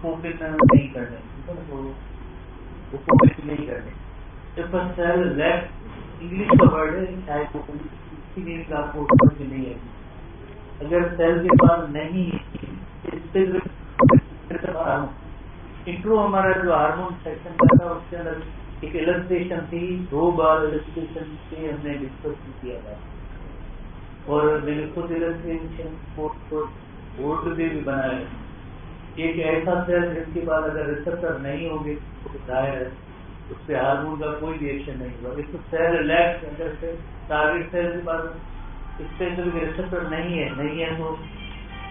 Open नहीं करने, वो ओपन नहीं करने। जब सेल लेफ्ट इंग्लिश का वर्ड है, शायद इसीलिए आपको समझ में नहीं आएगी। अगर सेल के पास नहीं इंट्रो हमारा जो हार्मोन सेक्शन का था उसके अंदर एक इलस्ट्रेशन थी, 2 बार इलस्ट्रेशन से हमने डिस्कस किया था और मैंने खुद इलस्ट्रेशन बोर्ड भी बनाया। एक ऐसा सेल जिसके बाद अगर रिसेप्टर नहीं होंगे तो जाहिर है उस पर हार्मोन का कोई रिएक्शन नहीं होगा। इसको सेल रिलैक्स अगर से टारगेट सेल के बाद स्पेसिफिक रिसेप्टर नहीं है तो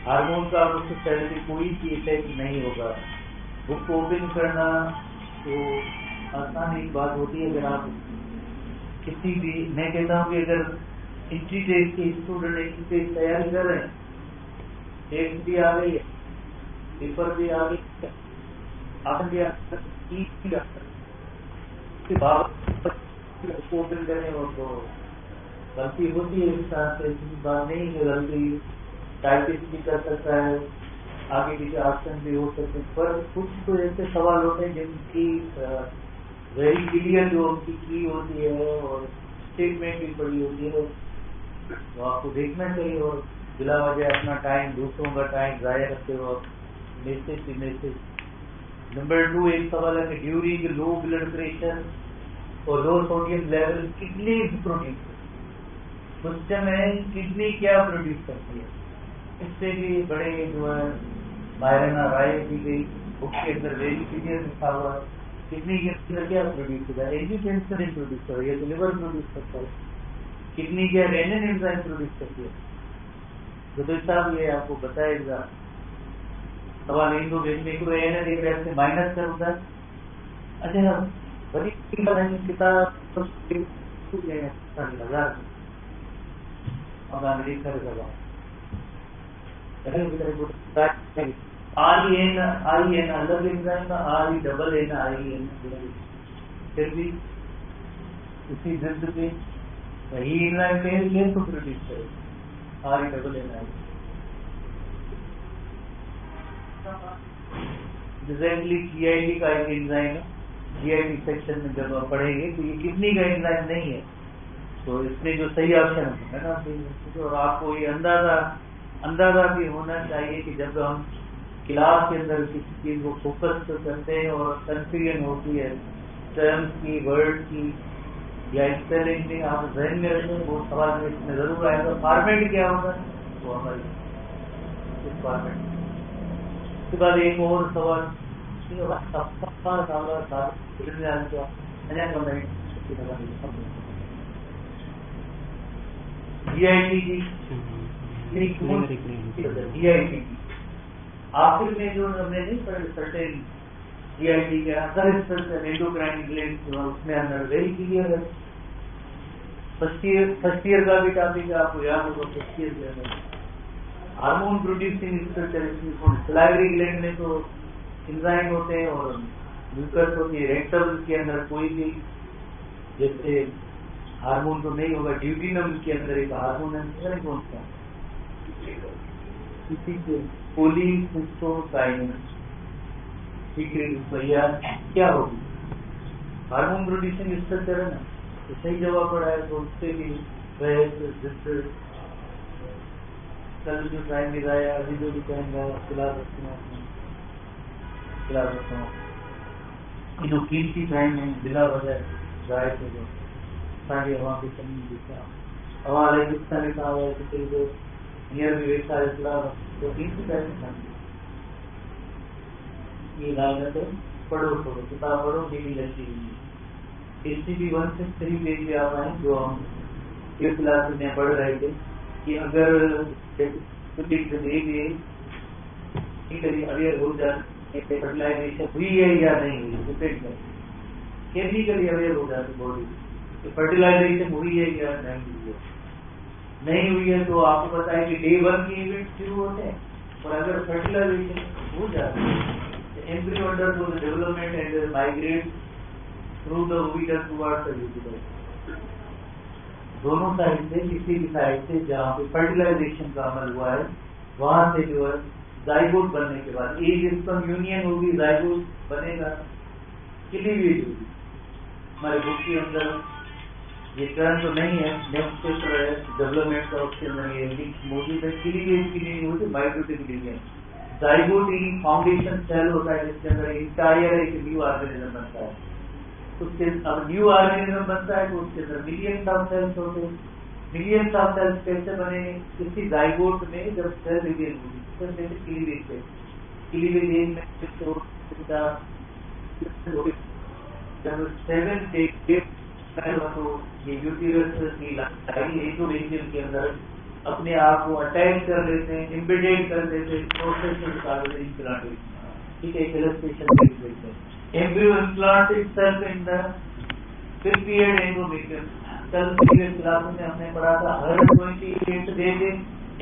हार्मोन का उस सेल की कोई भी इफेक्ट नहीं होगा। बुक ओपन करना तो आसान एक बात होती है। अगर आप किसी भी, मैं कहता हूँ कि अगर इंट्री टेस्ट के स्टूडेंट इंट्री टेस्ट तैयारी कर रहे हैं, टेस्ट भी आ गई है, पेपर भी आ गई है, आसन भी ओपन करें और तो गलती होती है। इस तरह से ऐसी बात नहीं है, गलती टाइपिस्ट भी कर सकता है, आगे पीछे ऑप्शन भी हो सकते हैं, पर कुछ तो ऐसे सवाल होते हैं जिनकी वेरी क्लियर जो उनकी की होती है और स्टेटमेंट भी पड़ी होती है, तो आपको देखना चाहिए और बिला वजह अपना टाइम, दूसरों का टाइम जाया करते हो मैसेज। नंबर 2 एक सवाल है कि ड्यूरिंग लो ब्लड प्रेशर और low sodium level kidney produce, question है किडनी क्या प्रोड्यूस करती है। इससे भी बड़े जो है मायना राय दी गई, उसके अंदर वेरी क्लियर लिखा हुआ है किडनी के अंदर क्या प्रोड्यूस होता है। एंजियोटेंसिन प्रोड्यूस कर रही है तो लिवर प्रोड्यूस करता है, किडनी क्या रेनिन एंजाइम प्रोड्यूस करती है। तो साहब ये आपको बताएगा सवाल इंदो मैक्रो एनएन एक रेट से माइनस कर होता है। अच्छा बड़ी किताब लगा अब अंग्रेज कर REN अलग एंजाइम का REN फिर भी उसी जिद पे वही एंजाइम पे तो प्रोड्यूस करे REN। रिसेंटली GIT का एक एंजाइम है, GIT सेक्शन में जब आप पढ़ेंगे तो ये किडनी का एंजाइम नहीं है, तो इसमें जो सही ऑप्शन है ना, और आपको ये अंदाजा भी होना चाहिए कि जब हम क्लास के अंदर किसी चीज को फोकस करते हैं और कंफ्यूजन होती है टर्म्स की, वर्ड की या स्पेलिंग में, आप जहन में रखें वो सवाल में इसमें जरूर आएगा। फॉर्मेट क्या होगा तो हमारी इस फॉर्मेट। उसके बाद एक और सवाल GIT आखिर में जो हमने नहीं पढ़े सर्टेन GIT के अंदर एंडोक्राइन ग्लैंड उसमें अंदर वेरी क्लियर है। फर्स्ट ईयर का भी टॉपिक आपको याद होगा। फर्स्ट ईयर के अंदर hormone producing structure, salivary gland में तो एंजाइम होते हैं और म्यूकस होती है। रेक्टम के अंदर कोई भी जैसे हार्मोन तो नहीं होगा। ड्यूटीनम के अंदर एक हार्मोन है, कौन सा, पॉलीसिस्टोकाइनिन, ठीक है भैया क्या होगी, हार्मोन प्रोड्यूसिंग स्ट्रक्चर है ना, तो सही जवाब पड़ा है। तो उससे भी कल जो टाइम मिलाया, अभी जो भी टाइम मिलाया फिलहाल रखता हूँ। जो कीमती टाइम है बिला वजह जाए तो जो सारी हवा की कमी दिखा हवा कितना लिखा हुआ है किसी को नियर भी वेट सारे खिलाफ तो कीमती टाइम ये लागत है। पढ़ो किताब पढ़ो, डेली लगी हुई STP 1 से 3 पेज भी आप आए जो हम इस क्लास में पढ़ रहे थे कि अगर अवेयर हो जाए फर्टिलाइजेशन हुई है या नहीं हुई, डिपेंड है केमिकली अवेयर हो जाती बॉडी तो फर्टिलाइजेशन हुई है या नहीं हुई है। तो आपको पता है कि डे 1 के इवेंट शुरू होते हैं और अगर फर्टिलाइजेशन हो जाती है embryo undergo the development and migrate through the oviducts towards the utilise. दोनों साइड से किसी भी साइड से जहाँ पे फर्टिलाइजेशन का अमल हुआ है वहां से जो है जाइगोट बनने के बाद एग स्पर्म यूनियन होगी, जाइगोट बनेगा, क्लीवेज होगी। हमारे बुक के अंदर ये टर्म तो नहीं है, नेक्स्ट चैप्टर है डेवलपमेंट का, उसके अंदर ये मौजूद है। क्लीवेज की नहीं होती, माइटोटिक यूनियन। जाइगोट एक फाउंडेशन सेल होता है जिसके अंदर इंटायर एक न्यू ऑर्गेनिज्म बनता है। उसके अब न्यू ऑर्गेनिज्म बनता है तो उसके अंदर मिलियंस ऑफ सेल्स होते हैं। मिलियंस ऑफ सेल्स कैसे बने? किसी जाइगोट में जब सेल डिवीजन होगी तो जैसे क्लीवेज से क्लीवेज एक में 7 डेज तो ये यूटिरस की लाइन एंडोमेट्रियम के अंदर अपने आप को अटैच कर लेते हैं, इम्बिडेट कर देते हैं, प्रोसेस में निकाल देते हैं इम्प्लांटेशन। ठीक है, एक इलस्ट्रेशन देख लेते हैं। Embryo implant itself in the prepared endometrium. कल प्रीवियस क्लास में हमने पढ़ा था हर 28 डेज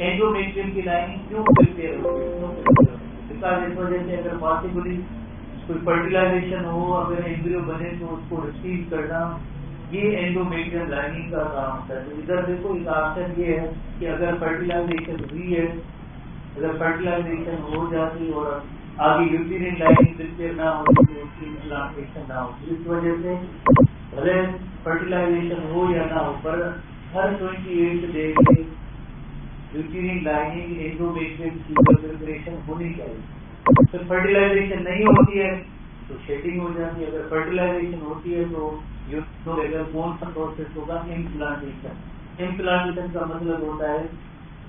एंडोमेट्रियम की लाइन क्यों प्रिपेयर होती है? बिकॉज इस वजह से अगर पॉसिबली कोई फर्टिलाइजेशन हो, अगर एम्ब्रियो बने तो उसको रिसीव करना, ये एंडोमेट्रियम लाइनिंग का काम होता है। तो इधर देखो एक ऑप्शन ये है कि अगर फर्टिलाइजेशन हुई है, अगर फर्टिलाइजेशन हो जाती और आगे यूटिरिन लाइनिंग प्रिपेयर ना हो तो उसकी इम्प्लांटेशन ना हो। इस वजह से भले फर्टिलाइजेशन हो या ना हो पर हर 28 डेज में यूटिरिन लाइनिंग एंडोमेट्रियम की प्रिपरेशन होनी चाहिए। तो फर्टिलाइजेशन नहीं होती है तो शेडिंग हो जाती है, अगर फर्टिलाइजेशन होती है तो कौन सा प्रोसेस होगा? इम्प्लांटेशन। इम्प्लांटेशन का मतलब होता है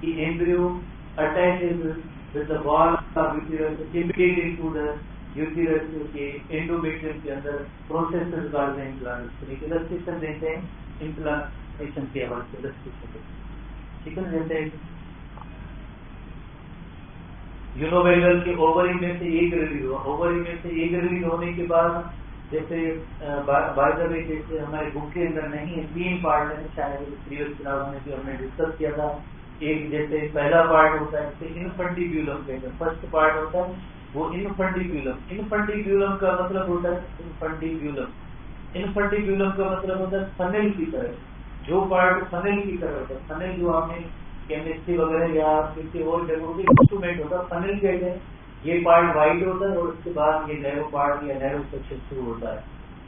कि embryo attaches with the wall of uterus, embedded into the uterus के एंडोमेट्रियम के अंदर प्रोसेस करते हैं इम्प्लांटेशन। एक इलस्ट्रेशन देते हैं इम्प्लांटेशन के हवाले से इलस्ट्रेशन। ठीक है, जैसे यूनोवेगल के ओवरी में से एक रिलीज हुआ, ओवरी में से एक रिलीज होने के बाद जैसे बाय द वे जैसे हमारे बुक के अंदर नहीं है, 3 पार्ट है, शायद प्रीवियस क्लास में भी हमने डिस्कस किया था। एक जैसे पहला पार्ट होता है जिसे इनफंटिब्यूलम कहते हैं, फर्स्ट पार्ट होता है वो इनफंटिब्यूलम। इनफंटिब्यूलम का मतलब होता है इनफंटिब्यूलम। इनफंटिब्यूलम का मतलब होता है फनेल की तरह, जो पार्ट फनेल की तरह होता है। फनेल जो आपने केमिस्ट्री वगैरह या किसी और जगहों के इंस्ट्रूमेंट होता है, फनेल कहते हैं। ये पार्ट वाइड होता है और उसके बाद ये नैरो पार्ट या नैरो सेक्शन शुरू होता है।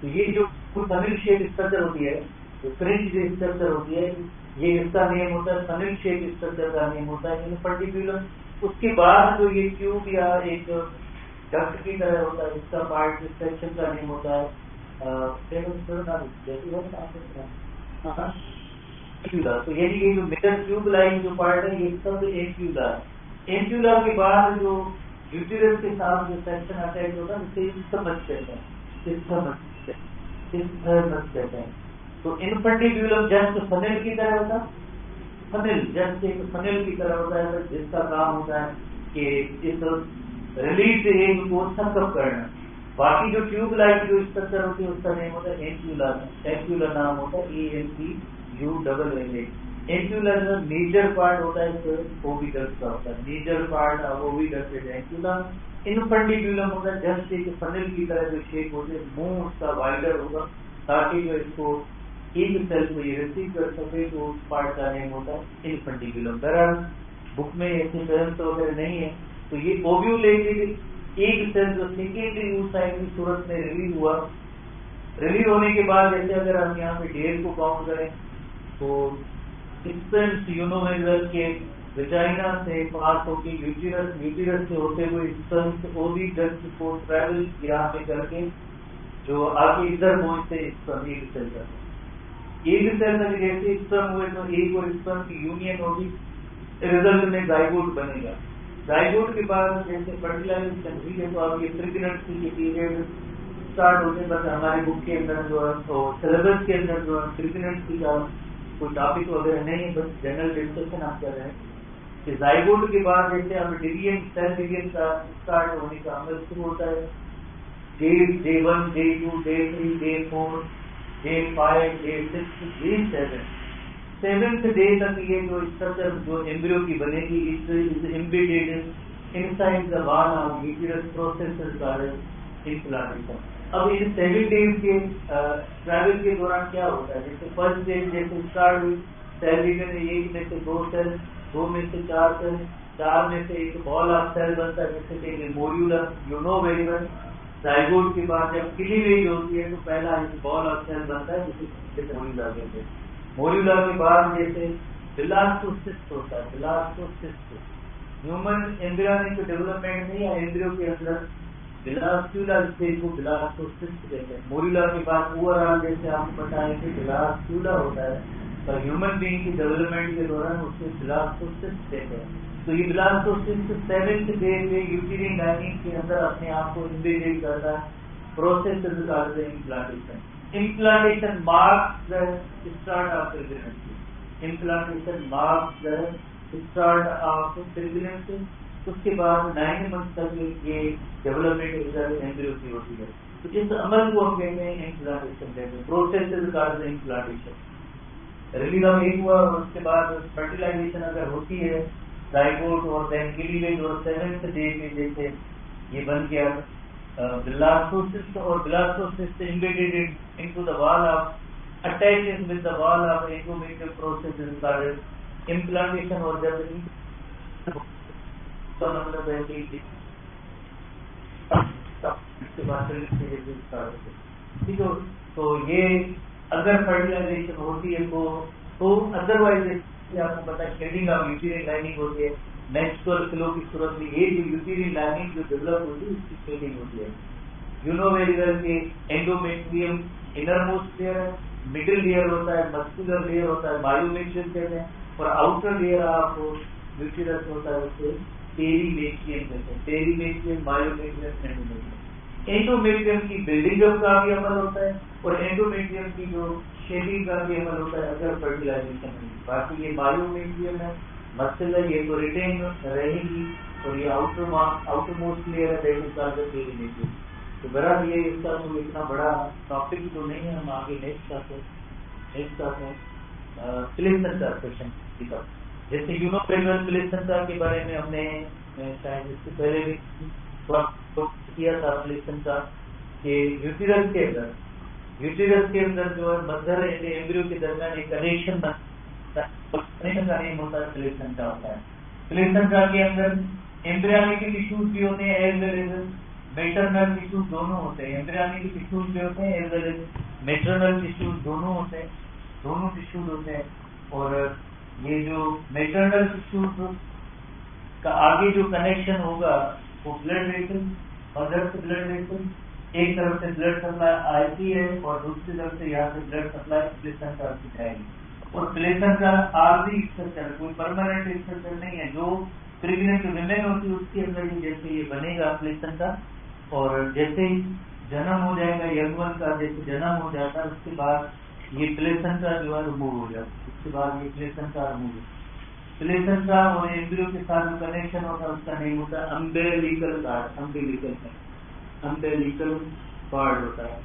तो ये जो फनेल शेप स्ट्रक्चर होती है, जो फ्रिंज स्ट्रक्चर होती है, ये इसका नेम होता है फनेल शेप स्ट्रक्चर का नेम होता है इनफंटिब्यूलम। उसके बाद जो ये ट्यूब या एक डक्ट की तरह होता है, इसका पार्ट सेक्शन का नेम होता है तो यही ये जो मिडल ट्यूब लाइन जो पार्ट है ये सब एंट्यूला है। एंट्यूला के बाद जो यूटिरस के साथ जो सेक्शन अटैच होता है उसे इस्थमस कहते हैं। तो इनफंटिब्यूलम जस्ट फनेल की तरह होता है, फनेल जस्ट एक फनेल की तरह होता है जिसका काम होता है कि इस रिलीज एग को सकअप करना। बाकी जो ट्यूब लाइन जो स्ट्रक्चर होती है उसका नेम होता है एंट्यूला। एंट्यूला नाम होता है ANTULLA। एंट्यूला जो मेजर पार्ट होता है ओविडक्ट का होता है, major part of oviduct is एंट्यूला। इनफंटिब्यूलम होता है जस्ट एक फनेल की तरह जो शेप होती है, मुंह उसका वाइडर होगा ताकि जो इसको एक सेल को ये रिसीव कर सके, तो उस पार्ट का नेम होता है इनफंटिब्यूलम। बहरहाल बुक में ऐसे टर्म्स वगैरह नहीं है। तो ये ओव्यूलेटेड एक सेल जो सेकेंडरी oocyte की सूरत में रिलीज हुआ, रिलीज होने के बाद जैसे अगर हम यहाँ पे डेज को काउंट करें तो स्पर्म्स यूनोवेगल के विजाइना से पास होकर यूटिरस से होते हुए स्पर्म्स ओविडक्ट को ट्रैवल यहाँ पे करके जो आगे इधर पहुंचते स्पर्म एक सेल तक। एक सेल तक जैसे स्पर्म हुए तो एक और स्पर्म की यूनियन होगी, रिजल्ट में जाइगोट बनेगा। जाइगोट के बाद जैसे फर्टिलाइजेशन हुई है तो अब ये प्रेगनेंसी के पीरियड स्टार्ट होने पर हमारे बुक के अंदर जो है तो सिलेबस के अंदर जो है प्रेगनेंसी का कोई टॉपिक वगैरह नहीं है, बस जनरल डिस्कशन आप कर रहे हैं कि जाइगोट के बाद जैसे अब डिवीजन सेल डिवीजन का स्टार्ट होने का अमल शुरू होता है। Day 1, day 2, day 3, day 4, day 5, day 6, day 7, 7th day तक ये जो स्ट्रक्चर जो एम्ब्रियो की बनेगी is embedded inside the wall of uterus process called implantation. अब इन 7 डेज के ट्रैवल के दौरान क्या होता है? जैसे फर्स्ट डे जैसे स्टार्ट हुई सेल डिवीजन, एक में से 2 सेल 2 में से 4 सेल, 4 में से एक बॉल ऑफ सेल बनता है जिससे कहेंगे modular, you know very well. Zygote के बाद जब क्लीवेज होती है तो पहला एक बॉल ऑफ सेल बनता है जिसे मोड्यूलर कहते हैं। मोड्यूलर के बाद जैसे ब्लास्टोसिस्ट होता है, ब्लास्टोसिस्ट ह्यूमन एम्ब्रियोनिक डेवलपमेंट में या एम्ब्रियो के अंदर ब्लास्टुलर स्टेज को ब्लास्टोसिस्ट कहते हैं। मोड्यूलर के बाद ओवरऑल जैसे आपको बताया कि ब्लास्टुलर होता है, पर ह्यूमन बीइंग की डेवलपमेंट के दौरान उसको ब्लास्टोसिस्ट कहते हैं। तो ये ब्लास्टोसिस्ट 7th डे में यूटेरिन लाइनिंग के अंदर अपने आप को इंटीग्रेट करता है। Process is called implantation. Implantation marks the start of pregnancy. Implantation marks the start of pregnancy. उसके बाद 9 मंथ तक ये डेवलपमेंट एम्ब्रियो की होती है। तो इस अमल को हम कहते हैं इम्प्लांटेशन कहते हैं। Process is called implantation. Release of egg हुआ, उसके बाद फर्टिलाइजेशन अगर होती है, जाइगोट और देन क्लीवेज और 7th डे पे जैसे ये बन गया ब्लास्टोसिस्ट, और blastocyst embedded into the wall of attaches with the wall of endometrial process is called implantation. और जब तो मतलब है कि ठीक है, तो ये अगर फर्टिलाइजेशन होती है तो अदरवाइज आपको पता है शेडिंग ऑफ यूटेरिन लाइनिंग होती है, मेंस्ट्रुअल फ्लो की सूरत में ये जो यूटेरिन लाइनिंग जो डेवलप होती है उसकी शेडिंग होती है। यू नो वेरी वेल कि एंडोमेट्रियम इनर मोस्ट लेयर है, मिडिल लेयर होता है, मस्कुलर लेयर होता है, मायोमेट्रियम कहते हैं, और आउटर लेयर आपको यूटेरस होता है उससे पेरीमेट्रियम कहते हैं। Perimetrium, myometrium, endometrium. एंडोमेट्रियम की बिल्डिंग अप का भी अमल होता है और एंडोमेट्रियम की जो शेडिंग का भी अमल होता है अगर फर्टिलाइजेशन नहीं। बाकी ये मायोमेट्रियम है, मसल है, ये तो रिटेन रहेगी, और ये आउटर मोस्ट लेयर है that is called the perimetrium. तो बहरहाल ये इसका तो इतना बड़ा टॉपिक तो नहीं है, हम आगे नेक्स्ट आते हैं प्लेसमेंटा क्वेश्चन की तरफ। जैसे यूनोपेरियल प्लेसमेंटा के बारे में हमने शायद इससे पहले भी किया था प्लेसमेंटा के यूटेरस के अंदर जो है मदर एंड एम्ब्रियो के दरमियान एक कनेक्शन का नेम होता है प्लेसमेंटा होता है। प्लेसमेंटा के अंदर एम्ब्रियोनिक टिश्यूज भी होते हैं as well as maternal tissues दोनों होते हैं। एम्ब्रियोनिक टिश्यूज भी होते हैं as well as maternal tissues दोनों होते हैं, दोनों टिश्यूज होते हैं। और ये जो मैटरनल टिश्यूज का आगे जो कनेक्शन होगा वो ब्लड वेसल, मदर से ब्लड वेसल, एक तरफ से ब्लड सप्लाई आती है और दूसरी तरफ से यहाँ से ब्लड सप्लाई प्लेसेंटा की जाएगी। और प्लेसेंटा आर्जी स्ट्रक्चर, कोई परमानेंट स्ट्रक्चर नहीं है, जो प्रेग्नेंट विमेन होती है उसके अंदर ही जैसे ये बनेगा प्लेसेंटा, और जैसे ही जन्म हो जाएगा यंग वन का, जैसे जन्म हो जाता है उसके बाद ये प्लेसेंटा जो है रिमूव हो जाता है। उसके बाद ये प्लेसेंटा रिमूव हो, प्लेसेंटा और एम्ब्रियो के साथ जो कनेक्शन होता है उसका नेम होता है अम्बिलिकल कार्ड। अम्बिलिकल कार्ड होता है।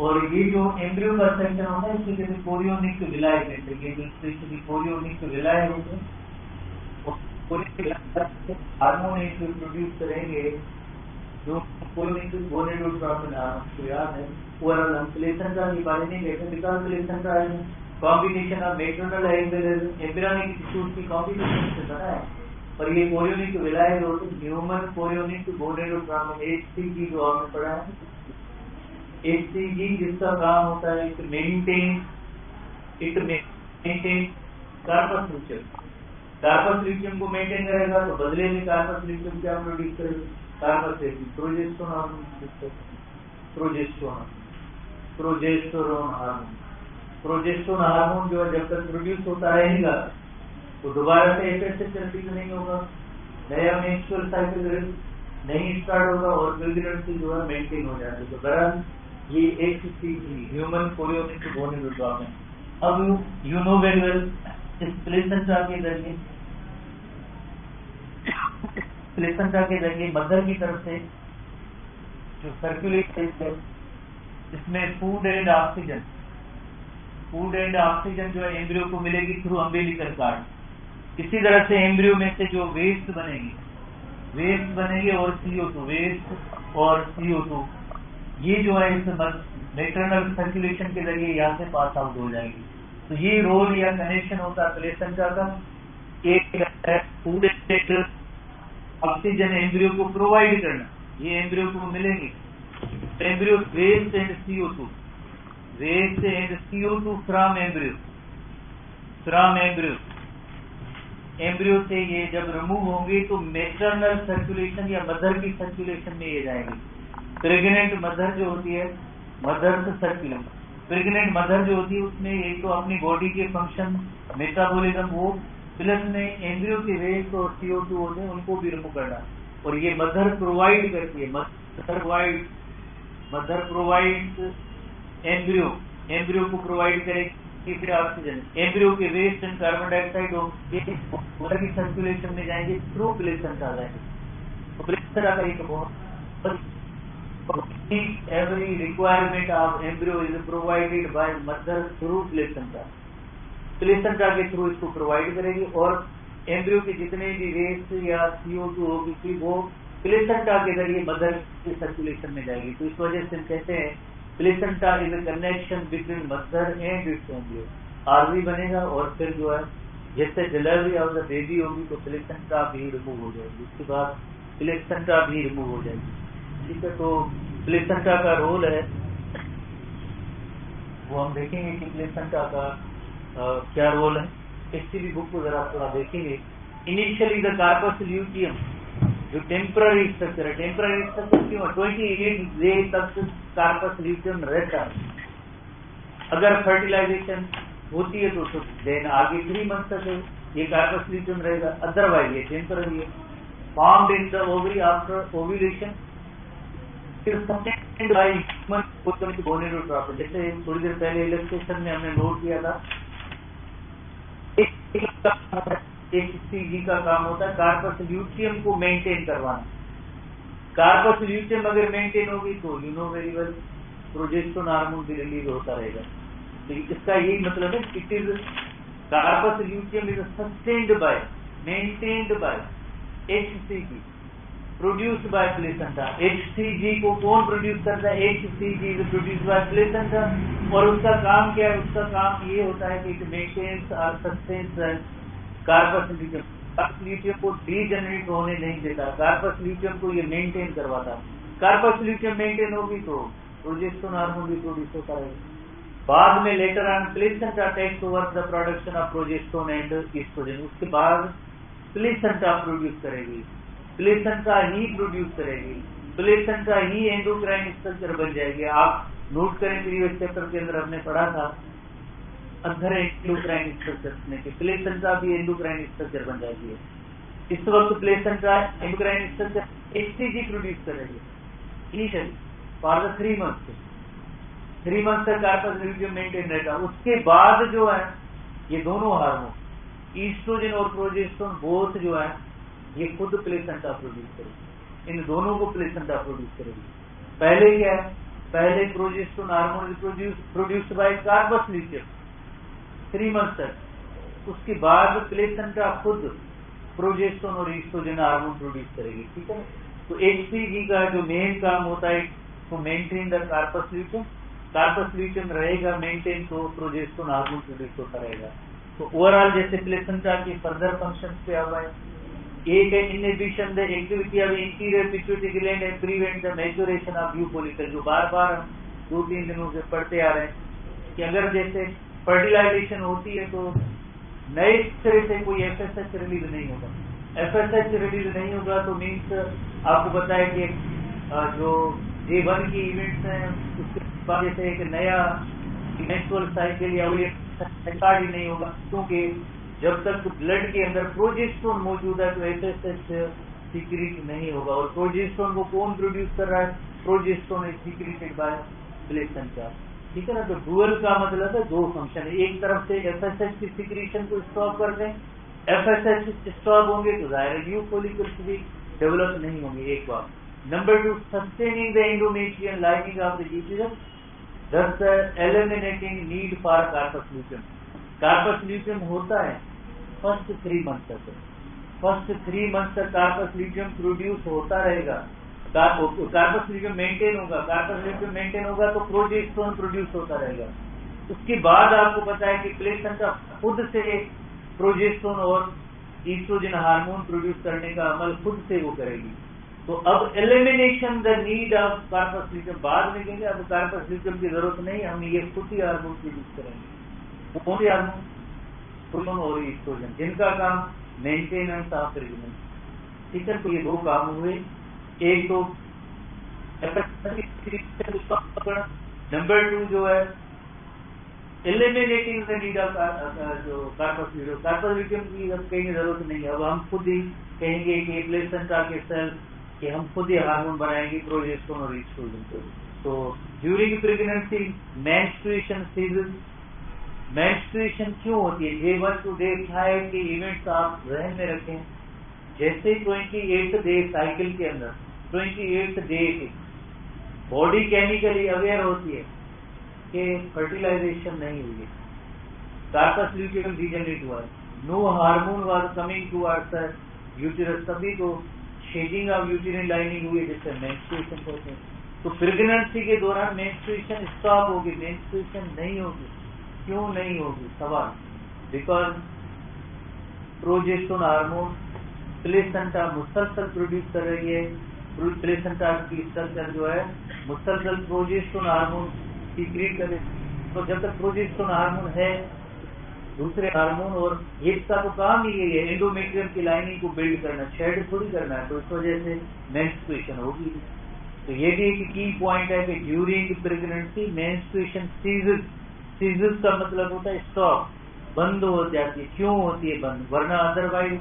और ये जो एम्ब्रियो का सेक्शन होता है इसके कहते हैं कोरियोनिक विलाय कहते हैं। ये स्पेशली कोरियोनिक विलाय होते हैं, हार्मोन एक प्रोड्यूस करेंगे जो कोरियोनिक गोनेडोट्रोपिन आपको याद है। ओवरऑल हम प्लेसेंटा के बारे में कहते हैं बिकॉज़ प्लेसेंटा है combination of maternal and embryonic tissues की कॉम्बिनेशन से बना है। और ये कोरियोनिक विलाय होते हैं ह्यूमन कोरियोनिक गोनेडोट्रोपिन HCG जो आपने पढ़ा है। HCG जिसका काम होता है इट मेंटेन कार्पस ल्यूटियम को मेंटेन करेगा, तो बदले में कार्पस ल्यूटियम क्या प्रोड्यूस करेगा, corpus luteum progesterone hormone. Progesterone hormone जो है जब तक प्रोड्यूस होता रहेगा तो दोबारा से एफएसएच नहीं होगा, नया मेंस्ट्रुअल साइकिल नहीं स्टार्ट होगा और प्रेगनेंसी जो है मेंटेन हो जाएगी। तो बहरहाल ये HCG ह्यूमन कोरियोनिक गोनेडोट्रोपिन। अब यू नो वेरी वेल इस प्लेसेंटा के जरिए मदर की तरफ से जो सर्कुलेट है इसमें फूड एंड ऑक्सीजन जो है एम्ब्रियो को मिलेगी थ्रू अम्बिलिकल कार्ड। इसी तरह से एम्ब्रियो में से जो वेस्ट बनेगी और CO2 ये जो है इस मैटरनल सर्कुलेशन के जरिए यहाँ से पास आउट हो जाएगी। तो ये रोल या कनेक्शन होता है प्लेसेंटा का एक है फूड ऑक्सीजन एम्ब्रियो को प्रोवाइड करना, ये एम्ब्रियो को मिलेंगे। Embryo waste and CO2, waste and CO2 from embryo, from embryo. Embryo से ये जब रिमूव होंगे तो मैटरनल सर्कुलेशन या मदर की सर्कुलेशन में ये जाएंगे। प्रेग्नेंट मदर जो होती है, मदर सर्कुलेशन, प्रेग्नेंट मदर जो होती है उसमें एक तो अपनी बॉडी के फंक्शन मेटाबॉलिज्म वो, प्लस में एम्ब्रियो के वेस्ट और CO2 होते हैं उनको भी रिमूव करना। और ये मदर प्रोवाइड करती है, मदर प्रोवाइड एम्ब्रियो, एम्ब्रियो को प्रोवाइड करेगी फिर ऑक्सीजन। एम्ब्रियो के waste and carbon dioxide mother की सर्कुलेशन में जाएंगे, थ्रू प्लेसेंटा जाएंगे। तो प्लेसेंटा का एक बहुत every requirement of embryo is provided by mother through placenta, placenta के थ्रू इसको प्रोवाइड करेगी। और एम्ब्रियो के जितने भी वेस्ट या CO2 होगी वो प्लेसेंटा के जरिए मदर के सर्कुलेशन में जाएगी। तो इस वजह से हम कहते हैं placenta is a connection between mother and its embryo. RV बनेगा और फिर जो है जैसे डिलीवरी ऑफ द बेबी होगी तो प्लेसेंटा भी रिमूव हो जाएगी, उसके बाद प्लेसेंटा भी रिमूव हो जाएगी। ठीक है, तो प्लेसेंटा का रोल है वो हम देखेंगे कि प्लेसेंटा का क्या रोल है। इसकी भी बुक को जरा थोड़ा देखेंगे। इनिशियली द कार्पस ल्यूटियम जो टेम्पररी स्ट्रक्चर है, टेम्पररी स्ट्रक्चर क्यों 28 डेज तक कार्पस ल्यूटियम रहता है। अगर फर्टिलाइजेशन होती है तो देन आगे 3 मंथ तक ये कार्पस ल्यूटियम रहेगा, अदरवाइज ये टेम्पररी है। Formed in the ovary after ovulation, जैसे थोड़ी देर पहले इलस्ट्रेशन में हमने नोट किया था, HCG का काम होता है कार्पस ल्यूटियम को मेंटेन करवाना। कार्पस ल्यूटियम अगर मेंटेन होगी तो you know very well progesterone hormone भी रिलीज होता रहेगा। तो इसका यही मतलब है, it is corpus luteum is sustained by, maintained by HCG produced by placenta. HCG को कौन प्रोड्यूस करता है? HCG is produced by placenta. और उसका काम क्या है? उसका काम ये होता है कि इट मेंटेन्स और sustains corpus luteum. Corpus luteum को डीजनरेट होने नहीं देता, कार्पस ल्यूटियम को ये मेंटेन करवाता। कार्पस ल्यूटियम मेंटेन होगी तो प्रोजेस्टेरोन हार्मोन भी प्रोड्यूस होता रहेगा। बाद में later on placenta takes over the production of progesterone and estrogen. उसके बाद प्लेसेंटा प्रोड्यूस करेगी, प्लेसेंटा ही प्रोड्यूस करेगी, प्लेसेंटा ही एंडोक्राइन स्ट्रक्चर बन जाएगी। आप नोट करें प्रीवियस चैप्टर के अंदर हमने पढ़ा था अंदर एंडोक्राइन स्ट्रक्चर में कि प्लेसेंटा भी एंडोक्राइन स्ट्रक्चर बन जाती है। इस वक्त placenta endocrine structure HCG produce करेगी इनिशियली फॉर द 3 मंथ तक कार्पस ल्यूटियम मेंटेन रहेगा। उसके बाद जो है ये दोनों हार्मोन ईस्ट्रोजन और प्रोजेस्टेरोन बोथ जो है ये खुद प्लेसेंटा प्रोड्यूस करेगी, इन दोनों को प्लेसेंटा प्रोड्यूस करेगी। पहले क्या है? पहले progesterone hormone produced by corpus luteum 3 month तक, उसके बाद प्लेसेंटा खुद प्रोजेस्टेरोन और ईस्ट्रोजन हार्मोन प्रोड्यूस करेगी। ठीक है, तो HCG का जो मेन काम होता है तो maintain the corpus luteum. Corpus luteum रहेगा मेंटेन तो प्रोजेस्टेरोन हार्मोन प्रोड्यूस होता रहेगा। तो ओवरऑल जैसे प्लेसेंटा के फर्दर फंक्शन पे हुआ है, एक है inhibition the activity of interior pituitary gland and prevent the maturation of new follicle. जो बार बार हम 2-3 दिनों से पढ़ते आ रहे हैं कि अगर जैसे फर्टिलाइजेशन होती है तो नए सिरे से कोई FSH रिलीज नहीं होगा। FSH रिलीज नहीं होगा तो मीन्स आपको पता है कि जो J1 की इवेंट्स हैं उसके बाद जैसे एक नया मेंस्ट्रुअल साइकिल या स्टार्ट ही नहीं होगा, क्योंकि जब तक ब्लड के अंदर प्रोजेस्टेरोन मौजूद है तो FSH सीक्रेट नहीं होगा। और प्रोजेस्टेरोन को कौन प्रोड्यूस कर रहा है? Progesterone is secreted by placenta. ठीक है ना, तो डुअल का मतलब है 2 फंक्शन है। एक तरफ से FSH की सीक्रेशन को स्टॉप कर दें, FSH स्टॉप होंगे तो जाहिर न्यू फॉलिकल्स भी डेवलप नहीं होंगे, एक बार। Number 2, sustaining the endometrium lining of the uterus, thus eliminating need for corpus luteum. Corpus luteum होता है फर्स्ट 3 मंथ तक, फर्स्ट 3 मंथ तक कार्पस ल्यूटियम प्रोड्यूस होता रहेगा। कार्पस ल्यूटियम मेंटेन होगा, कार्पस ल्यूटियम मेंटेन होगा तो प्रोजेस्टेरोन प्रोड्यूस होता रहेगा। उसके बाद आपको पता है कि प्लेसेंटा खुद से प्रोजेस्टेरोन और ईस्ट्रोजन हार्मोन प्रोड्यूस करने का अमल खुद से वो करेगी। तो अब elimination the need of corpus luteum, बाद में कहेंगे अब कार्पस ल्यूटियम की जरूरत नहीं, हम ये खुद ही हार्मोन प्रोड्यूस करेंगे। कौन से हार्मोन? प्रोजेस्टेरोन और ईस्ट्रोजन, जिनका काम मेंटेनेंस ऑफ प्रेगनेंसी। ठीक है, तो ये दो काम हुए, एक तो नंबर 2 जो है एलिमिनेटिंग द नीड ऑफ जो कार्पस ल्यूटियम। कार्पस ल्यूटियम की अब कहीं जरूरत नहीं है, अब हम खुद ही कहेंगे कि प्लेसेंटा के सेल कि हम खुद ही हार्मोन बनाएंगे प्रोजेस्टेरोन और ईस्ट्रोजन को। तो during pregnancy menstruation season, menstruation क्यों होती है? डे 1 to डे 5 के इवेंट्स आप ध्यान में रखें। जैसे 28th डे साइकिल के अंदर 28th डे के बॉडी केमिकली अवेयर होती है कि फर्टिलाइजेशन नहीं हुई है, कार्पस ल्यूटियम डीजेनरेट हुआ है, no hormone was coming towards the uterus, तभी तो शेडिंग ऑफ यूटेरिन लाइनिंग हुई जिससे मेंस्ट्रुएशन होते हैं। तो प्रेगनेंसी के दौरान मेंस्ट्रुएशन स्टॉप होगी, मेंस्ट्रुएशन नहीं होगी। क्यों नहीं होगी? सवाल, बिकॉज प्रोजेस्टेरोन हार्मोन प्लेसेंटा मुसलसल प्रोड्यूस कर रही है, प्लेसेंटा की स्ट्रक्चर जो है मुसलसल प्रोजेस्टेरोन हार्मोन सीक्रेट करे। तो जब तक प्रोजेस्टेरोन हार्मोन है, दूसरे हार्मोन और इसका तो काम ही यही है एंडोमेट्रियम की लाइनिंग को बिल्ड करना, शेड थोड़ी करना है, तो इस वजह से मेंस्ट्रुएशन होगी। तो ये भी एक की पॉइंट है कि during pregnancy menstruation season, season का मतलब होता है स्टॉप, बंद हो जाती है। क्यों होती है बंद? वरना अदरवाइज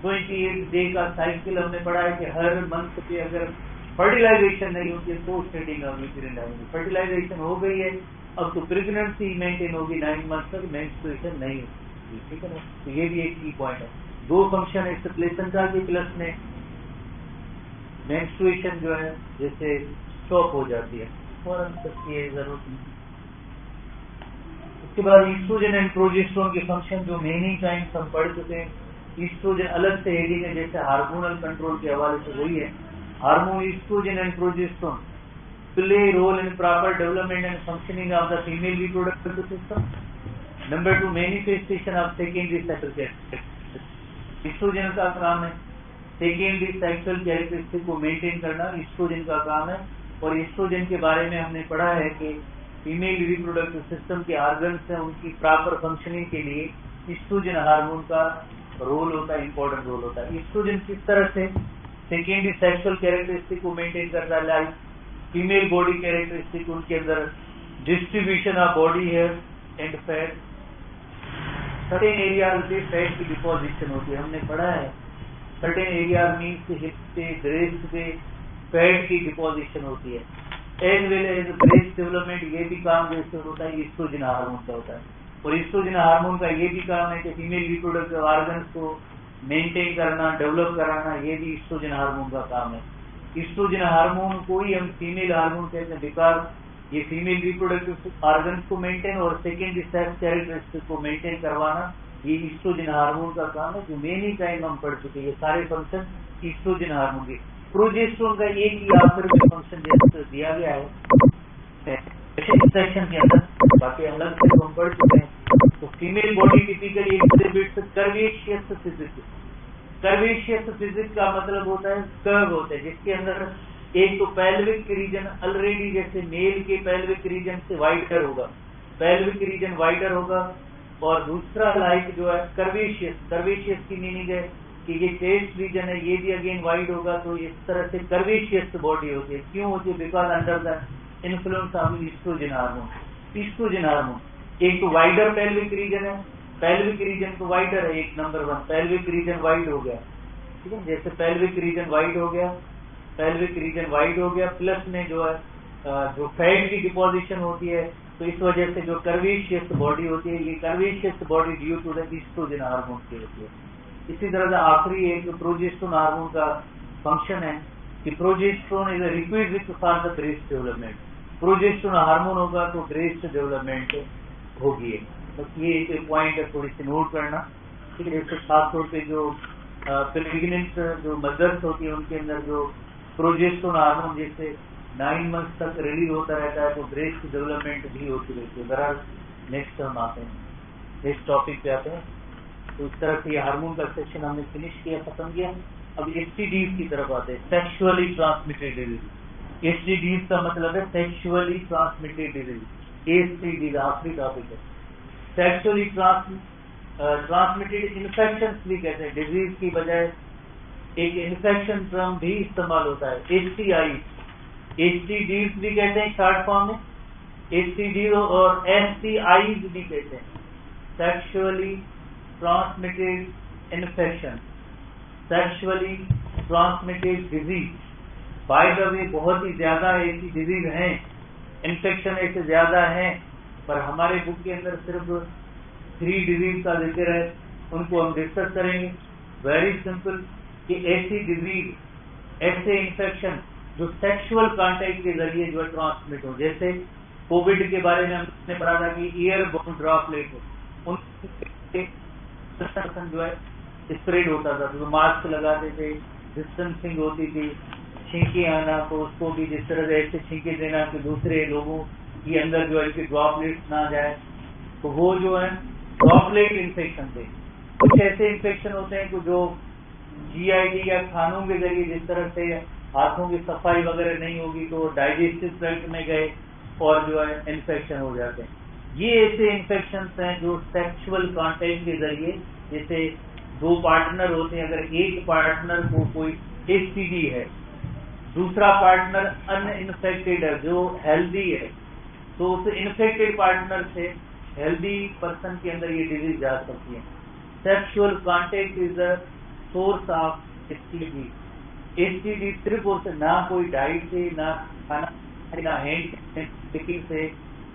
28 डे का साइकिल हमने पढ़ा है कि हर मंथ पे अगर फर्टिलाइजेशन नहीं होती है तो shedding of uterine lining, fertilization हो गई है अब तो प्रेगनेंसी मेंटेन होगी, 9 मंथ तक मेंस्ट्रुएशन नहीं होगी। ठीक है ना, तो ये भी एक की पॉइंट है। दो फंक्शन है इस प्लेसेंटा के, प्लस में मेंस्ट्रुएशन जो है जैसे स्टॉप हो जाती है और ये जरूरत नहीं। उसके बाद ईस्ट्रोजन एंड प्रोजेस्टेरोन के फंक्शन जो मेनी टाइम्स हम पढ़ चुके हैं। ईस्ट्रोजन अलग से हेडिंग है, जैसे हार्मोनल कंट्रोल के हवाले से वही है। Hormone estrogen and progesterone play role in proper development and functioning of the female reproductive system. Number 2, manifestation of secondary sexual characteristics. Estrogen का काम है सेकेंडरी सेक्सुअल कैरेक्टरिस्टिक को मेंटेन करना, ईस्ट्रोजन का काम है। और ईस्ट्रोजन के बारे में हमने पढ़ा है कि फीमेल रिप्रोडक्टिव सिस्टम के ऑर्गन्स हैं, उनकी प्रॉपर फंक्शनिंग के लिए ईस्ट्रोजन हार्मोन का रोल होता है, इंपॉर्टेंट रोल होता है। ईस्ट्रोजन किस तरह से सेकेंडरी सेक्सुअल कैरेक्टरिस्टिक को मेंटेन करता है, लाइक फीमेल बॉडी कैरेक्टरिस्टिक, उनके अंदर distribution of body hair and fat, certain areas पे फैट की डिपोजिशन होती है, हमने पढ़ा है। सर्टेन एरियाज मीन्स हिप पे, ब्रेस्ट पे फैट की डिपोजिशन होती है। As well as breast development, ये भी काम जैसे होता है ईस्ट्रोजन हार्मोन का होता है। और ईस्ट्रोजन हार्मोन का ये भी काम है कि फीमेल रिप्रोडक्टिव ऑर्गन्स को मेंटेन करना, डेवलप कराना, ये भी ईस्ट्रोजन हार्मोन का काम है। ईस्ट्रोजन हार्मोन को ही हम फीमेल हार्मोन कहते हैं, बिकॉज ये फीमेल रिप्रोडक्टिव ऑर्गन्स को मेंटेन और सेकेंडरी सेक्स कैरेक्टरिस्टिक को मेंटेन करवाना, ये ईस्ट्रोजन हार्मोन का काम है, जो मेनी टाइम हम पढ़ चुके हैं। ये सारे फंक्शन ईस्ट्रोजन हार्मोन के। प्रोजेस्टेरोन का एक ही आखिर में फंक्शन जैसे दिया गया है सेक्शन के अंदर, बाकी अलग से हम पढ़ चुके हैं। तो female body typically exhibits curvaceous physiques. Curvaceous physiques का मतलब होता है कर्व होता है, जिसके अंदर एक तो पेल्विक रीजन ऑलरेडी जैसे मेल के पेल्विक रीजन से वाइडर होगा, पेल्विक रीजन वाइडर होगा, और दूसरा लाइक जो है कर्वेशियस, कर्वेशियस की मीनिंग है कि ये चेस्ट रीजन है, ये भी अगेन वाइड होगा। तो इस तरह से कर्वेशियस बॉडी होती है। क्यों होती है? Because under the influence of estrogen hormone. Estrogen hormone एक तो वाइडर पेल्विक रीजन है, पेल्विक रीजन तो वाइडर है, एक नंबर 1 पेल्विक रीजन वाइड हो गया। ठीक है, जैसे पेल्विक रीजन वाइड हो गया, पेल्विक रीजन वाइड हो गया, प्लस में जो है जो फैट की डिपोजिशन होती है, तो इस वजह से जो कर्वेशियस बॉडी होती है, ये curvaceous body due to the oestrogen hormone की होती है। इसी तरह से आखिरी एक प्रोजेस्टेरोन हार्मोन का फंक्शन है कि progesterone is a requisite for the breast development. Progesterone hormone होगा तो ब्रेस्ट डेवलपमेंट होगी। बस ये एक पॉइंट है, थोड़ी सी नोट करना। ठीक है, जैसे खासतौर पे जो प्रेग्नेंट जो मदर्स होती है उनके अंदर जो प्रोजेस्टेरोन हार्मोन जैसे 9 मंथ तक रिलीज होता रहता है, तो ब्रेस्ट डेवलपमेंट भी होती रहती है। बहरहाल नेक्स्ट हम आते हैं, नेक्स्ट टॉपिक पे आते हैं। तो इस तरह से ये हार्मोन का सेक्शन हमने फिनिश किया, खत्म किया। अब एसटीडीज की तरफ आते हैं, सेक्सुअली ट्रांसमिटेड डिजीज। एसटीडीज का मतलब है सेक्सुअली ट्रांसमिटेड डिजीज। एसटीडी आखिरी टॉपिक है। सेक्सुअली ट्रांसमिटेड इन्फेक्शन भी कहते हैं, डिजीज की बजाय एक इन्फेक्शन टर्म भी इस्तेमाल होता है, एसटीआई। एसटीडीज भी कहते हैं शॉर्ट फॉर्म में, एसटीडी और एसटीआई भी कहते हैं, sexually transmitted infection, sexually transmitted disease. By the way बहुत ही ज्यादा ऐसी डिजीज हैं, इन्फेक्शन ऐसे ज्यादा हैं, पर हमारे बुक के अंदर सिर्फ 3 डिजीज का जिक्र है, उनको हम डिस्कस करेंगे। वेरी सिंपल कि ऐसी डिजीज, ऐसे इन्फेक्शन जो सेक्सुअल कांटेक्ट के जरिए जो है ट्रांसमिट हो, जैसे कोविड के बारे में हमने पढ़ा था कि ईयर बोर्न ड्रॉपलेट जो है स्प्रेड होता था, तो मास्क लगाते थे, डिस्टेंसिंग होती थी, छींके आना तो उसको भी जिस तरह से ऐसे छींके देना कि दूसरे लोगों के अंदर जो है कि ड्रॉपलेट ना जाए, तो वो जो है ड्रॉपलेट इन्फेक्शन थे। कुछ ऐसे इन्फेक्शन होते हैं जो जीआईडी या खानों के जरिए जिस तरह से हाथों की सफाई वगैरह नहीं होगी तो डाइजेस्टिव ट्रैक्ट में गए और जो है इन्फेक्शन हो जाते हैं। ये ऐसे इन्फेक्शन हैं जो सेक्सुअल कांटेक्ट के जरिए, जैसे 2 पार्टनर होते हैं, अगर एक पार्टनर को कोई एसटीडी है, दूसरा पार्टनर अनइन्फेक्टेड है जो हेल्दी है, तो उस इन्फेक्टेड पार्टनर से हेल्दी पर्सन के अंदर ये डिजीज जा सकती है। Sexual contact is the source of STD. STD सिर्फ और ना कोई डाइट से, ना खाना, ना हैंड टेकिंग से,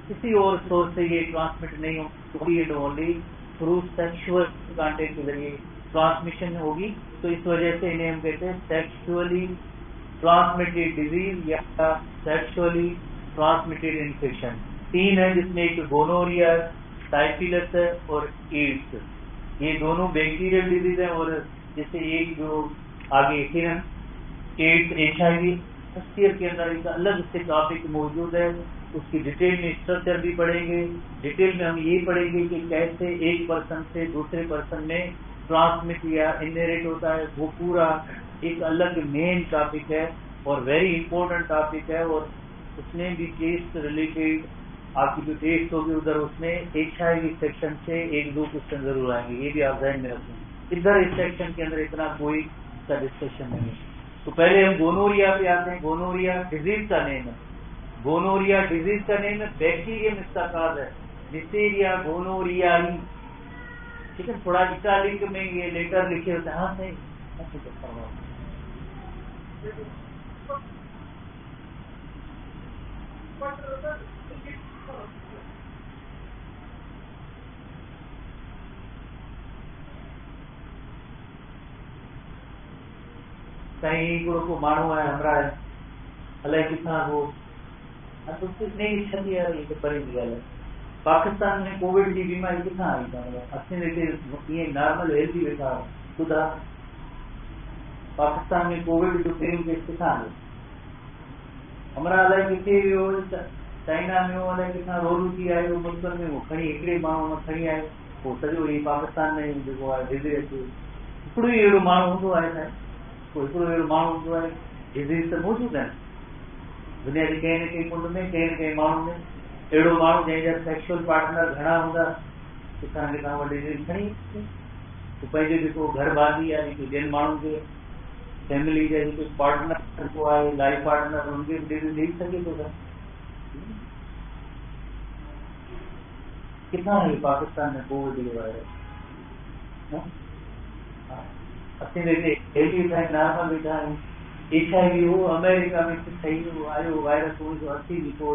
किसी और सोर्स से ये ट्रांसमिट नहीं होगी, ओनली थ्रू सेक्सुअल कांटेक्ट के जरिए ट्रांसमिशन होगी। तो इस वजह से इन्हें हम कहते हैं सेक्सुअली ट्रांसमिटेड डिजीज या सेक्सुअली ट्रांसमिटेड इन्फेक्शन। 3 है जिसमें एक गोनोरिया, टाइफिलस और एड्स। ये दोनों बैक्टीरियल डिजीज है, और जैसे एक जो आगे फिर एड्स HIV फर्स्ट ईयर के अंदर एक अलग से टॉपिक मौजूद है, उसकी डिटेल में स्ट्रक्चर भी पढ़ेंगे। डिटेल में हम ये पढ़ेंगे कि कैसे एक पर्सन से दूसरे पर्सन में ट्रांसमिट या इनहेरिट होता है, वो पूरा एक अलग मेन टॉपिक है और वेरी इंपॉर्टेंट टॉपिक है। और उसमें भी टेस्ट रिलेटेड आपकी जो टेस्ट होगी उधर उसमें HIV सेक्शन से 1-2 क्वेश्चन जरूर आएंगे, ये भी आप ध्यान में रखें। इधर इस सेक्शन के अंदर इतना कोई का डिस्कशन नहीं है। तो पहले हम गोनोरिया पे आते हैं। गोनोरिया डिजीज का नेम है, गोनोरिया डिजीज का नेम है, बैक्टीरियम इसका काज है, निसेरिया गोनोरियाई। ठीक है, थोड़ा इटालिक में ये लेटर लिखे होते हैं। हाँ सही, कहीं को मानो है हमारा है अल्लाह कितना वो तो कुछ नहीं छती है। ये बड़ी गल है। पाकिस्तान में कोविड की बीमारी कितना आई था, अच्छे देखे ये नॉर्मल हेल्थी बैठा खुदा। पाकिस्तान में कोविड जो पेन केस कितना है हमारा अल्लाह किथे हो, चाइना में हो अल्लाह कितना रोलू की आए, मुल्क में वो खड़ी हिकिड़े माण्हू में खड़ी आए, वो सॼो ई पाकिस्तान में जेको आहे डिज़ीज़ अचे। हिकिड़ो ई अहिड़ो माण्हू हूंदो आहे छा, कोई हिकिड़ो अहिड़ो माण्हू हूंदो आहे, डिज़ीज़ त मौजूदु आहिनि दुनिया जे कंहिं न कंहिं कुंड में, कंहिं न कंहिं माण्हू में। अहिड़ो माण्हू जंहिंजा सेक्सुअल पार्टनर घणा हूंदा, किथां किथां उहा डिज़ीज़ खणी तो पंहिंजो जेको घर बांधी आहे, जेके ॿियनि माण्हुनि खे फैमिली जा जेके पार्टनर जेको आहे लाइफ पार्टनर उनखे बि डिज़ीज़ ॾेई सघे थो। कितना है पाकिस्तान में कोविड के वायरस अच्छे नाम बेटा है। HIV हो अमेरिका में सही आयो वायरस 1980 जेको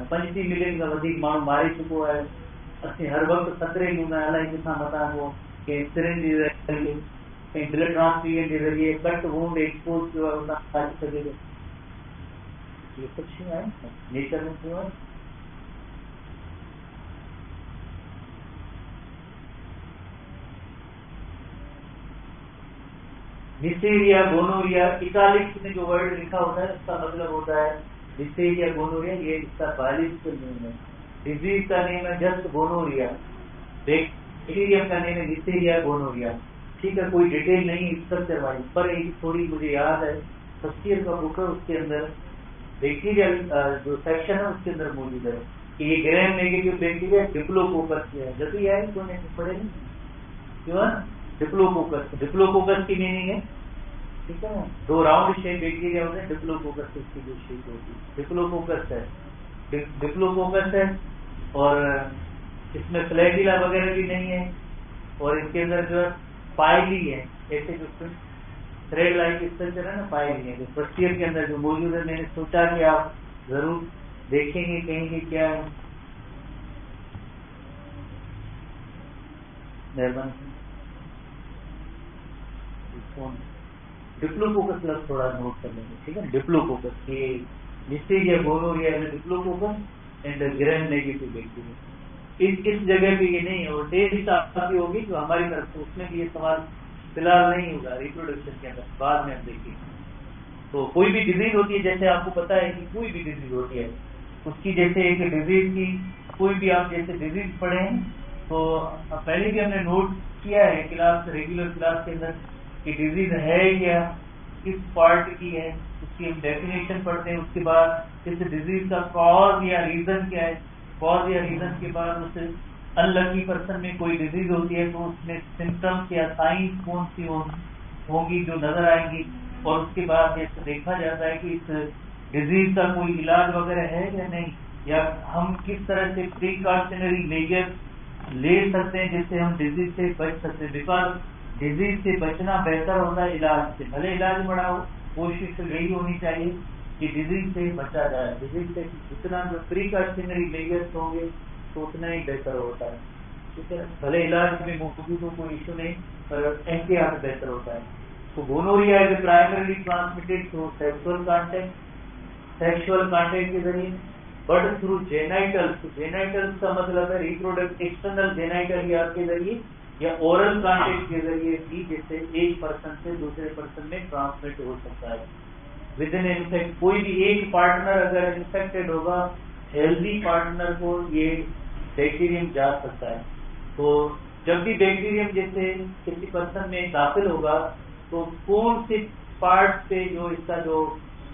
35 मिलियन का वधीक माण्हू मारे चुको है। असीं हर वक्त खतरे में हूंदा अलाए किथां मथां को कंहिं सिरिंज जे ज़रिए, कंहिं ब्लड ट्रांसफ्यूजन के जरिए कट वूंड एक्सपोज जो है उतां अची सघे थो। ये सभु शयूं आहिनि नेचर में थियो आहे। डिसेरिया गोनोरिया इटालिक्स में जो वर्ड लिखा होता है उसका मतलब होता है डिसेरिया गोनोरिया, ये इसका बायोलॉजिकल नेम है। डिजीज का नेम है जस्ट गोनोरिया। बैक्टीरियम का नेम है लिस्टेरिया गोनोरिया। ठीक है, कोई डिटेल नहीं स्ट्रक्चर वाइज, पर एक थोड़ी मुझे याद है फर्स्ट ईयर का बुक है, उसके अंदर बैक्टीरियल जो सेक्शन है उसके अंदर मौजूद है कि ये ग्राम नेगेटिव बैक्टीरिया डिप्लोकोकस है। जब भी आए तो पढ़े क्यों डिप्लोकोकस। डिप्लोकोकस की मीनिंग है, ठीक है ना, 2 राउंड शेप बैक्टीरिया होते हैं, डिप्लोकोकस इसकी जो शेप होती है डिप्लोकोकस है। डिप्लोकोकस है और इसमें फ्लैजिला वगैरह भी नहीं है, और इसके अंदर जो पाइली है, ऐसे जो थ्रेड लाइक स्ट्रक्चर है ना, पाइली है जो फर्स्ट ईयर के अंदर जो मौजूद है। मैंने सोचा कि आप जरूर देखेंगे कहेंगे क्या है। डिप्लोकोकस लफ्ज थोड़ा नोट कर लेंगे, ठीक है। डिप्लोकोकस ये लिस्टेरिया गोनोरिया में diplococcus and gram negative bacteria. इस जगह पे ये नहीं है, और टेस्ट आपकी होगी जो हमारी तरफ से, उसमें भी ये सवाल फिलहाल नहीं होगा रिप्रोडक्शन के अंदर, बाद में हम देखेंगे। तो कोई भी डिजीज होती है, जैसे आपको पता है कि कोई भी डिजीज होती है उसकी, जैसे एक डिजीज की कोई भी आप जैसे डिजीज पढ़े हैं तो पहले भी हमने नोट किया है क्लास, रेगुलर क्लास के अंदर कि डिजीज है या किस पार्ट की है, उसकी हम डेफिनेशन पढ़ते हैं। उसके बाद इस डिजीज का कॉज या रीजन क्या है, कॉज या रीजन के बाद उस अनलकी पर्सन में कोई डिजीज होती है तो उसमें सिम्टम्स या साइंस कौन सी होंगी जो नजर आएंगी, और उसके बाद देखा जाता है कि इस डिजीज का कोई इलाज वगैरह है या नहीं, या हम किस तरह से प्रिकॉशनरी मेजर ले सकते हैं जिससे हम डिजीज से बच सकते हैं। बिकॉज डिजीज से बचना बेहतर होता है इलाज से, भले इलाज बड़ा हो, कोशिश तो यही होनी चाहिए कि डिजीज से बचा जाए। डिजीज से जितना जो प्रिकॉशनरी मेजर्स होंगे तो उतना ही बेहतर होता है, ठीक है। भले इलाज में मौजूद हो कोई इशू नहीं, पर एहतियात बेहतर होता है। तो gonorrhoea is primarily transmitted through sexual contact के जरिए, बट थ्रू जेनाइटल्स। जेनाइटल्स का मतलब है रिप्रोडक्ट एक्सटर्नल जेनाइटल यार के जरिए या ओरल कांटेक्ट के जरिए भी, जैसे एक पर्सन से दूसरे पर्सन में ट्रांसमिट हो सकता है। विद इन इन्फेक्ट, कोई भी एक पार्टनर अगर इन्फेक्टेड होगा, हेल्दी पार्टनर को ये बैक्टीरियम जा सकता है। तो जब भी बैक्टीरियम जैसे किसी पर्सन में दाखिल होगा तो कौन से पार्ट पे जो इसका जो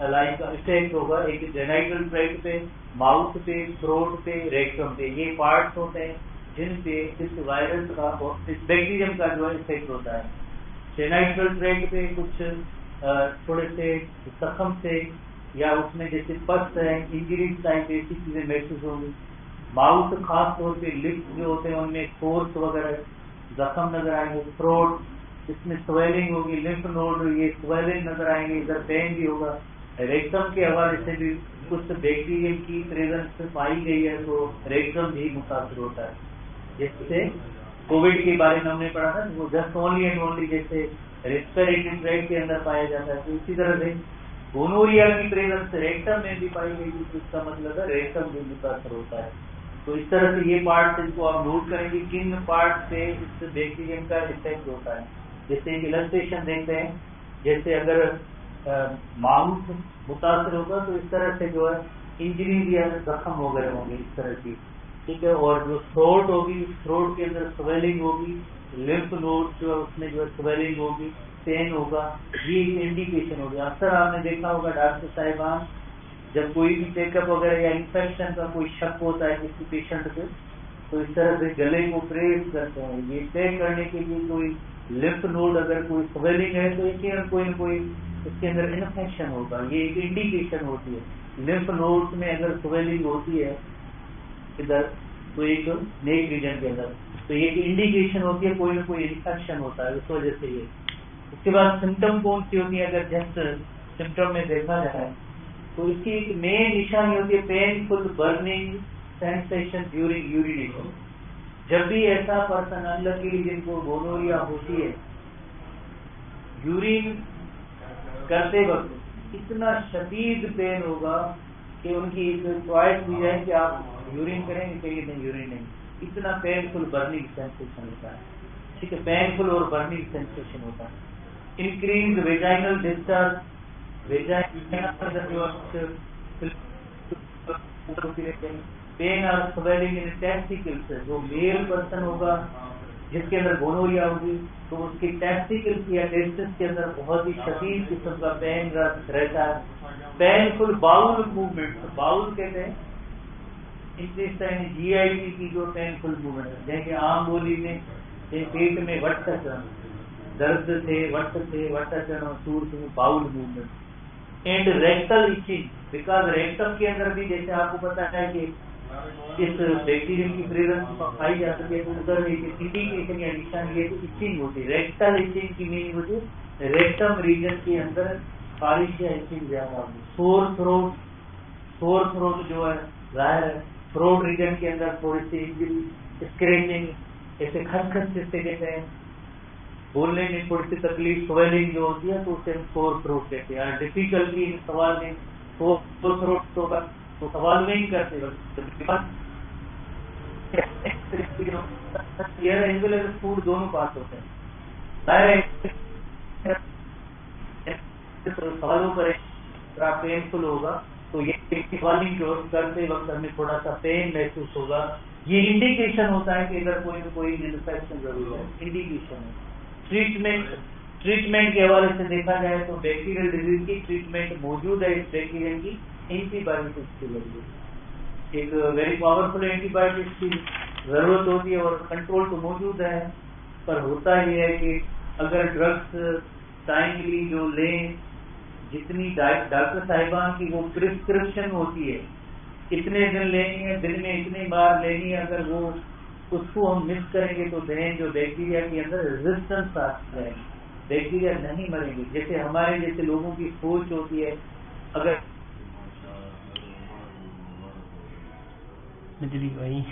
लाइक इफेक्ट होगा, एक जेनाइटल ट्रैक्ट पे, माउथ पे, थ्रोट पे, रेक्टम पे, ये पार्ट्स होते हैं जिन पे इस वायरस का और इस बैक्टीरियम का जो है इफेक्ट होता है। जेनाइटल ट्रैक्ट पे कुछ थोड़े से जख्म से या उसमें जैसे पस है, इंजरी टाइप ऐसी चीजें महसूस होंगी। माउथ खास तौर पे लिप्स जो होते हैं उनमें फोर्स वगैरह जख्म नजर आएंगे। थ्रोट, इसमें स्वेलिंग होगी। लिम्फ नोड, ये स्वेलिंग नजर आएंगे, इधर पेन भी होगा। रेक्टम के हवाले से भी कुछ बैक्टीरियम की प्रेजेंस पाई गई है तो रेक्टम भी मुतासर होता है। जैसे कोविड के बारे में हमने पढ़ा था, वो जस्ट ओनली एंड ओनली जैसे रेस्पिरेटरी ट्रैक्ट के अंदर पाया जाता है, तो इसी तरह से गोनोरिया की प्रेजेंस रेक्टम में भी पाई गई, तो इसका मतलब है रेक्टम भी मुतासर होता है। तो इस तरह से ये पार्ट इनको आप नोट करेंगे किन पार्ट से इस बैक्टीरियम का इफेक्ट होता है। जैसे एक इलस्ट्रेशन देखते हैं, जैसे अगर माउथ मुतासर होगा तो इस तरह से जो है इंजरी या जख्म वगैरह होंगे इस तरह की, ठीक है। और जो थ्रोट होगी, थ्रोट के अंदर स्वेलिंग होगी। लिम्फ नोड जो है उसमें जो है स्वेलिंग होगी, पेन होगा, ये इंडिकेशन होगी। अक्सर आपने देखा होगा डॉक्टर साहिबान जब कोई भी चेकअप वगैरह या इन्फेक्शन का कोई शक होता है किसी पेशेंट पे, तो इस तरह से गले को प्रेस करते हैं, ये चेक करने के लिए कोई लिम्फ नोड अगर कोई स्वेलिंग है तो इसके अंदर कोई ना कोई इसके अंदर इन्फेक्शन होगा, ये एक इंडिकेशन होती है। लिम्फ नोड में अगर स्वेलिंग होती है इधर, तो एक नेक रीजन के अंदर, तो ये इंडिकेशन होती है कोई ना कोई इन्फेक्शन होता है, उस वजह से ये। उसके बाद सिम्टम कौन सी होती है, अगर जस्ट सिम्टम में देखा जाए तो इसकी एक मेन निशानी होती है painful burning sensation during urination. जब भी ऐसा पर्सन अनलकीली जिनको गोनोरिया होती है, यूरिन करते वक्त इतना शदीद पेन होगा कि उनकी चॉइस दी जाए कि आप यूरिन करेंगे चाहिए नहीं, यूरिन नहीं, इतना पेनफुल बर्निंग सेंसेशन होता है, ठीक है। पेनफुल और बर्निंग सेंसेशन होता है। इंक्रीज वेजाइनल डिस्चार्ज, पेन और स्वेलिंग इन टेस्टिकल्स, जो मेल पर्सन होगा जिसके अंदर गोनोरिया होगी तो उसकी टेस्टिकल या टेस्टिस के अंदर बहुत ही शदीद किस्म का पेन रहता है, पेनफुल बाउल मूवमेंट, बाउल कहते हैं इंटेस्टाइन GIT की जो पेनफुल मूवमेंट है, जैसे आम बोली में पेट में वट्टचरण, दर्द थे, वट्टचरण, सूर थे, bowel movement and rectal itching, because rectum के अंदर भी जैसे आपको पता है कि इस बैक्टीरियम की प्रेजेंस पाई जा सकती है, तो उधर इंडिकेशन या निशान ये तो इचिंग होती है। रेक्टल इचिंग की मीनिंग होती है रेक्टम रीजन के अंदर खारिश या इचिंग ज्यादा होगी। सोर थ्रोट जो है जाहिर है थ्रोट रीजन के अंदर थोड़ी सी इंजरी, स्क्रेचिंग, ऐसे खसखस जिससे कहते हैं, बोलने में थोड़ी सी तकलीफ, स्वेलिंग जो होती है तो उसे हम सोर थ्रोट कहते हैं। डिफिकल्टी सवाल में सोर थ्रोट तो सवाल नहीं करते, फूड दोनों पास होते हैं। सवालों पर पेनफुल होगा तो ये स्वेलिंग करते वक्त हमें थोड़ा सा पेन महसूस होगा, ये इंडिकेशन होता है कि अगर कोई इन्फेक्शन जरूर है, इंडिकेशन है। ट्रीटमेंट के हवाले से देखा जाए तो बैक्टीरियल डिजीज की ट्रीटमेंट मौजूद है। इस बैक्टीरिया की एंटीबायोटिक्स की जरूरत, एक वेरी पावरफुल एंटीबायोटिक्स की जरूरत होती है और कंट्रोल तो मौजूद है, पर होता ही है कि अगर ड्रग्स टाइमली जो लें, जितनी डॉक्टर साहिबान की वो प्रिस्क्रिप्शन होती है, इतने दिन लेनी है, दिन में इतनी बार लेनी है, अगर वो उसको हम मिस करेंगे तो दें जो बैक्टीरिया के अंदर रेजिस्टेंस आ जाएगी, बैक्टीरिया नहीं मरेंगे। जैसे हमारे जैसे लोगों की सोच होती है, अगर बिजली भाई